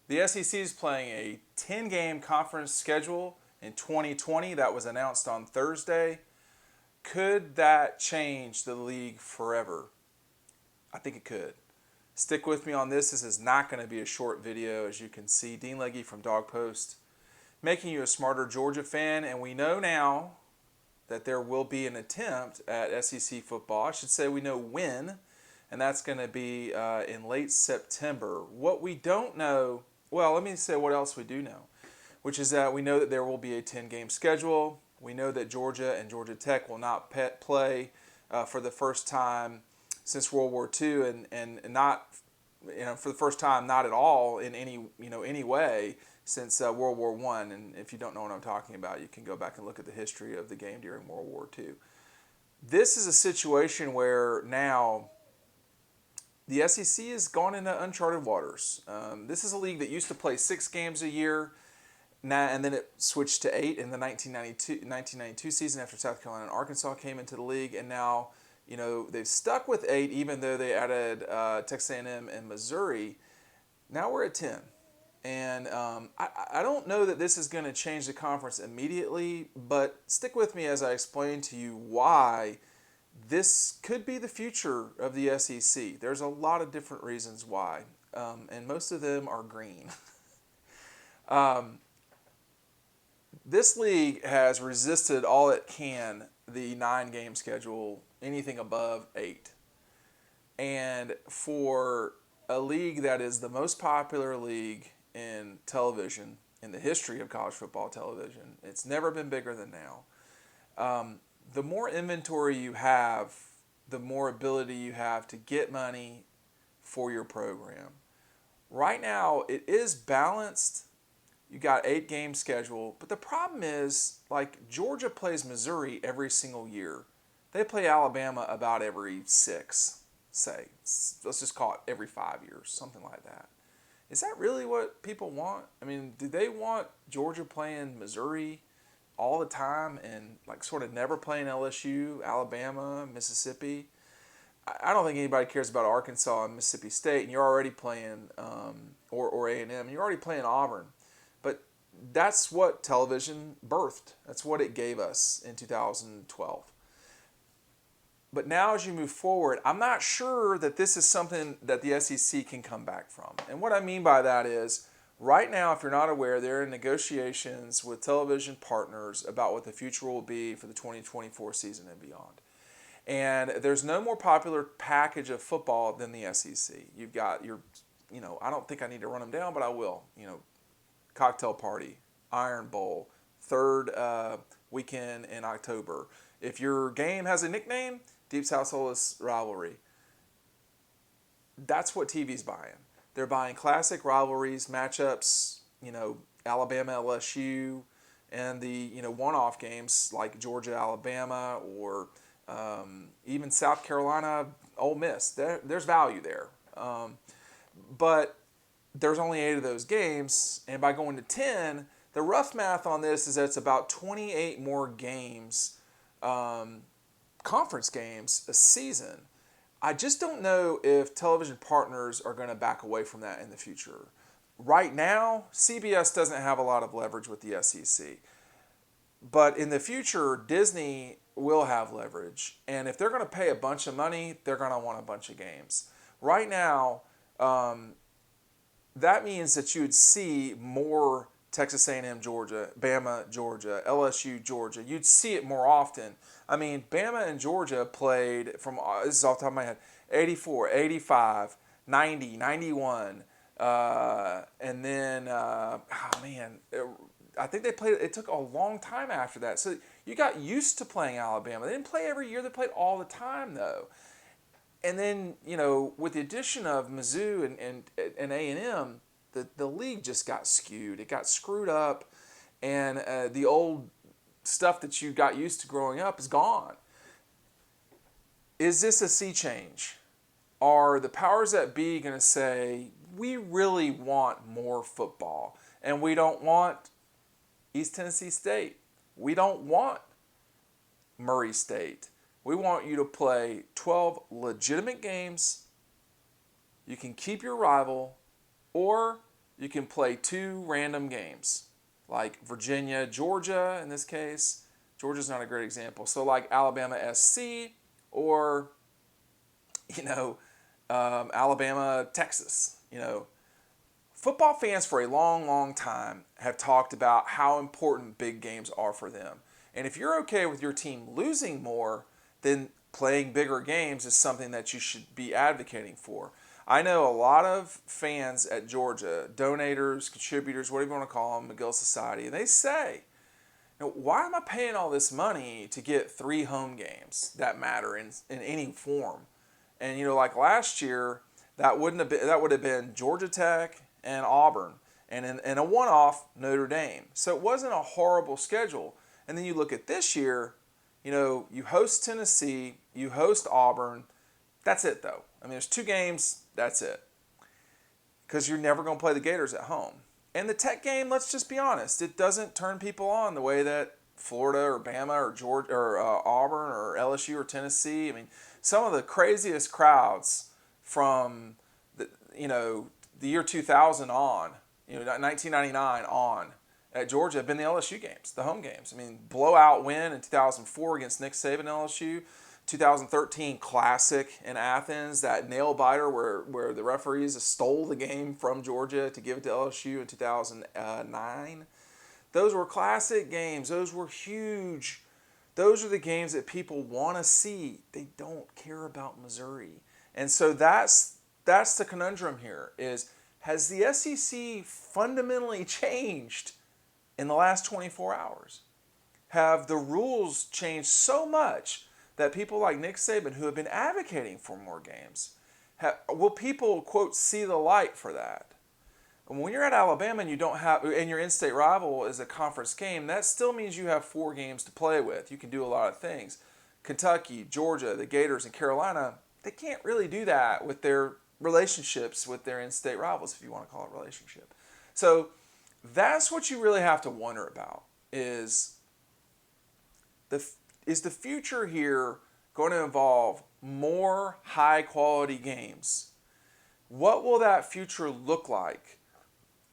The SEC is playing a 10-game conference schedule in 2020 that was announced on Thursday. Could that change the league forever? I think it could. Stick with me on this. This is not going to be a short video, as you can see. Dean Legge from Dog Post, making you a smarter Georgia fan. And we know now that there will be an attempt at SEC football. I should say we know when, and that's going to be in late September. What we don't know, well, let me say what else we do know, which is that we know that there will be a 10-game schedule. We know that Georgia and Georgia Tech will not play for the first time since World War II, and not, for the first time, not at all in any way since World War I. And if you don't know what I'm talking about, you can go back and look at the history of the game during World War II. This is a situation where now the SEC has gone into uncharted waters. This is a league that used to play 6 games a year, and then it switched to 8 in the 1992 season after South Carolina and Arkansas came into the league, and now they've stuck with 8 even though they added Texas A&M and Missouri. Now we're at 10. And I don't know that this is going to change the conference immediately, but stick with me as I explain to you why this could be the future of the SEC. There's a lot of different reasons why, and most of them are green. This league has resisted all it can the 9-game schedule, anything above 8. And for a league that is the most popular league in television, in the history of college football television, it's never been bigger than now. The more inventory you have, the more ability you have to get money for your program. Right now, it is balanced. You got 8-game schedule, but the problem is, like, Georgia plays Missouri every single year. They play Alabama about every 6, say. Let's just call it every 5 years, something like that. Is that really what people want? I mean, do they want Georgia playing Missouri all the time and like sort of never playing LSU, Alabama, Mississippi? I don't think anybody cares about Arkansas and Mississippi State, and you're already playing or A&M, and you're already playing Auburn. But that's what television birthed. That's what it gave us in 2012. But now as you move forward, I'm not sure that this is something that the SEC can come back from. And what I mean by that is, right now, if you're not aware, they're in negotiations with television partners about what the future will be for the 2024 season and beyond. And there's no more popular package of football than the SEC. You've got your, I don't think I need to run them down, but I will. Cocktail Party, Iron Bowl, third weekend in October. If your game has a nickname, Deep South Soulless Rivalry. That's what TV's buying. They're buying classic rivalries, matchups, Alabama, LSU, and the, one-off games like Georgia, Alabama, or even South Carolina, Ole Miss. There's value there. But there's only 8 of those games, and by going to 10, the rough math on this is that it's about 28 more games, conference games a season. I just don't know if television partners are going to back away from that in the future. Right now, CBS doesn't have a lot of leverage with the SEC. But in the future, Disney will have leverage. And if they're going to pay a bunch of money, they're going to want a bunch of games. Right now, that means that you would see more Texas A&M, Georgia, Bama, Georgia, LSU, Georgia. You'd see it more often. I mean, Bama and Georgia played from, this is off the top of my head, 84, 85, 90, 91, and then, I think they played, it took a long time after that. So you got used to playing Alabama. They didn't play every year, they played all the time, though. And then, with the addition of Mizzou and A&M, the league just got skewed. It got screwed up, and the old stuff that you got used to growing up is gone. Is this a sea change? Are the powers that be going to say, we really want more football, and we don't want East Tennessee State. We don't want Murray State. We want you to play 12 legitimate games. You can keep your rival, or You can play 2 random games, like Virginia, Georgia in this case. Georgia's not a great example. So like Alabama SC or, you know, Alabama, Texas. Football fans for a long, long time have talked about how important big games are for them. And if you're okay with your team losing more, then playing bigger games is something that you should be advocating for. I know a lot of fans at Georgia, donators, contributors, whatever you want to call them, McGill Society, and they say, why am I paying all this money to get 3 home games that matter in any form? And like last year, that would have been Georgia Tech and Auburn, and in a one-off Notre Dame. So it wasn't a horrible schedule. And then you look at this year, you host Tennessee, you host Auburn. That's it though. I mean, there's 2 games. That's it. Because you're never going to play the Gators at home. And the Tech game, let's just be honest, it doesn't turn people on the way that Florida or Bama or Georgia or Auburn or LSU or Tennessee. I mean, some of the craziest crowds from the year 2000 on, 1999 on at Georgia have been the LSU games, the home games. I mean, blowout win in 2004 against Nick Saban LSU. 2013 Classic in Athens, that nail biter where the referees stole the game from Georgia to give it to LSU in 2009. Those were classic games. Those were huge. Those are the games that people want to see. They don't care about Missouri. And so that's the conundrum here is, has the SEC fundamentally changed in the last 24 hours? Have the rules changed so much that people like Nick Saban, who have been advocating for more games, will people, quote, see the light for that? And when you're at Alabama and and your in-state rival is a conference game, that still means you have 4 games to play with. You can do a lot of things. Kentucky, Georgia, the Gators, and Carolina, they can't really do that with their relationships with their in-state rivals, if you want to call it a relationship. So that's what you really have to wonder about is the future here going to involve more high-quality games? What will that future look like?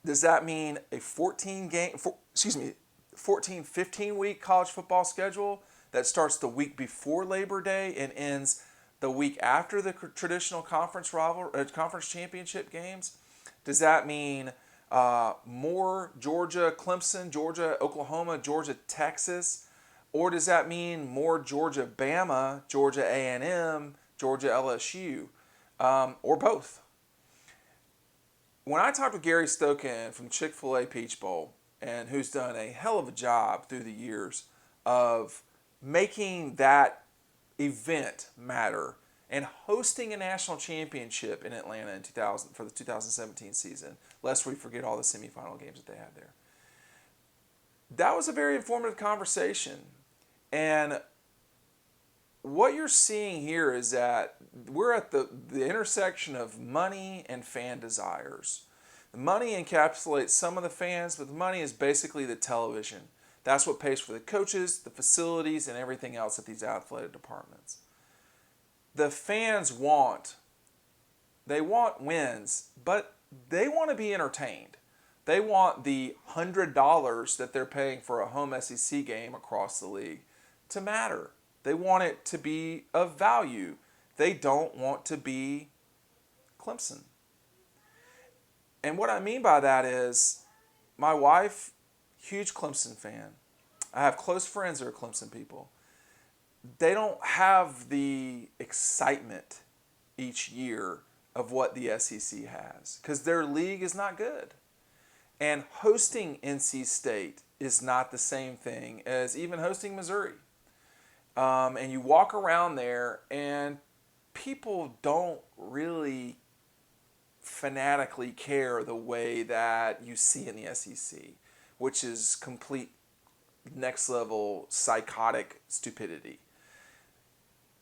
Does that mean a 15-week college football schedule that starts the week before Labor Day and ends the week after the traditional conference championship games? Does that mean more Georgia, Clemson, Georgia, Oklahoma, Georgia, Texas? Or does that mean more Georgia, Bama, Georgia A&M, Georgia LSU, or both? When I talked with Gary Stokan from Chick-fil-A Peach Bowl, and who's done a hell of a job through the years of making that event matter and hosting a national championship in Atlanta in 2000 for the 2017 season, lest we forget all the semifinal games that they had there. That was a very informative conversation. And what you're seeing here is that we're at the intersection of money and fan desires. The money encapsulates some of the fans, but the money is basically the television. That's what pays for the coaches, the facilities, and everything else at these athletic departments. The fans want wins, but they want to be entertained. They want the $100 that they're paying for a home SEC game across the league to matter. They want it to be of value. They don't want to be Clemson. And what I mean by that is, my wife, huge Clemson fan. I have close friends that are Clemson people. They don't have the excitement each year of what the SEC has because their league is not good. And hosting NC State is not the same thing as even hosting Missouri. And you walk around there and people don't really fanatically care the way that you see in the SEC, which is complete next level psychotic stupidity.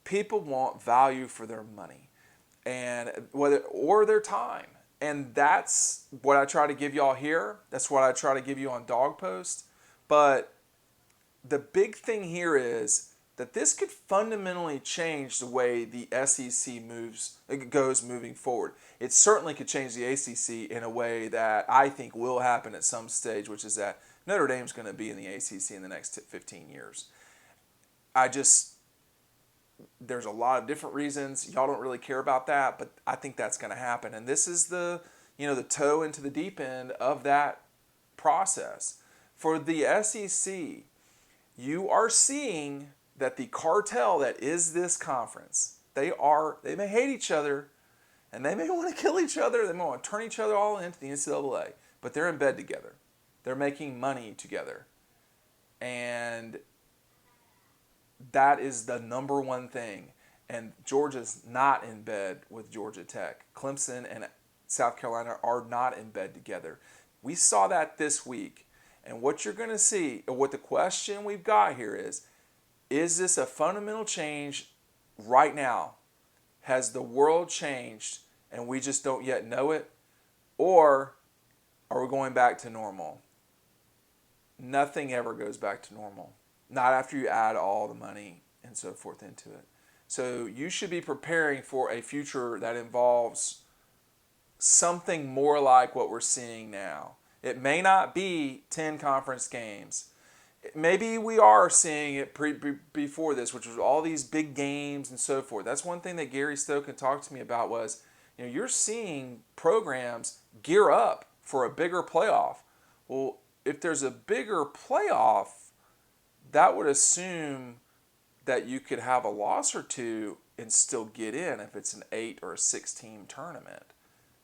People want value for their money or their time. And that's what I try to give y'all here. That's what I try to give you on Dog Post. But the big thing here is that this could fundamentally change the way the SEC goes moving forward. It certainly could change the ACC in a way that I think will happen at some stage, which is that Notre Dame's going to be in the ACC in the next 15 years. There's a lot of different reasons. Y'all don't really care about that, but I think that's going to happen. And this is the toe into the deep end of that process. For the SEC, you are seeing that the cartel that is this conference, they may hate each other, and they may want to kill each other. They may want to turn each other all into the NCAA, but they're in bed together. They're making money together. And that is the number one thing. And Georgia's not in bed with Georgia Tech. Clemson and South Carolina are not in bed together. We saw that this week. And what you're going to see, or what the question we've got here is this a fundamental change right now? Has the world changed and we just don't yet know it? Or are we going back to normal? Nothing ever goes back to normal. Not after you add all the money and so forth into it. So you should be preparing for a future that involves something more like what we're seeing now. It may not be 10 conference games. Maybe we are seeing it before this, which was all these big games and so forth. That's one thing that Gary Stokan talked to me about was, you're seeing programs gear up for a bigger playoff. Well, if there's a bigger playoff, that would assume that you could have a loss or two and still get in if it's an 8 or a 6-team tournament.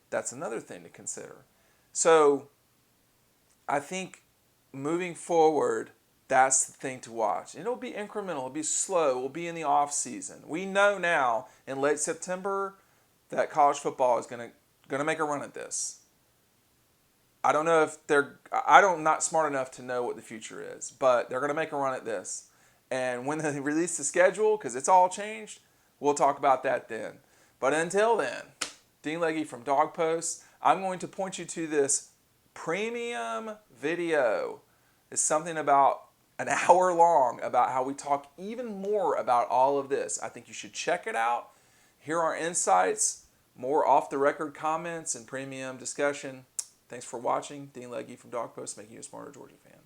That's another thing to consider. So I think moving forward, that's the thing to watch. And it'll be incremental. It'll be slow. We'll be in the off season. We know now in late September that college football is going to make a run at this. I don't know if I'm not smart enough to know what the future is, but they're going to make a run at this. And when they release the schedule, because it's all changed, we'll talk about that then. But until then, Dean Legge from Dog Post, I'm going to point you to this premium video. It's something about an hour long about how we talk even more about all of this. I think you should check it out. Here are insights, more off-the-record comments, and premium discussion. Thanks for watching. Dean Legge from Dog Post, making you a smarter Georgia fan.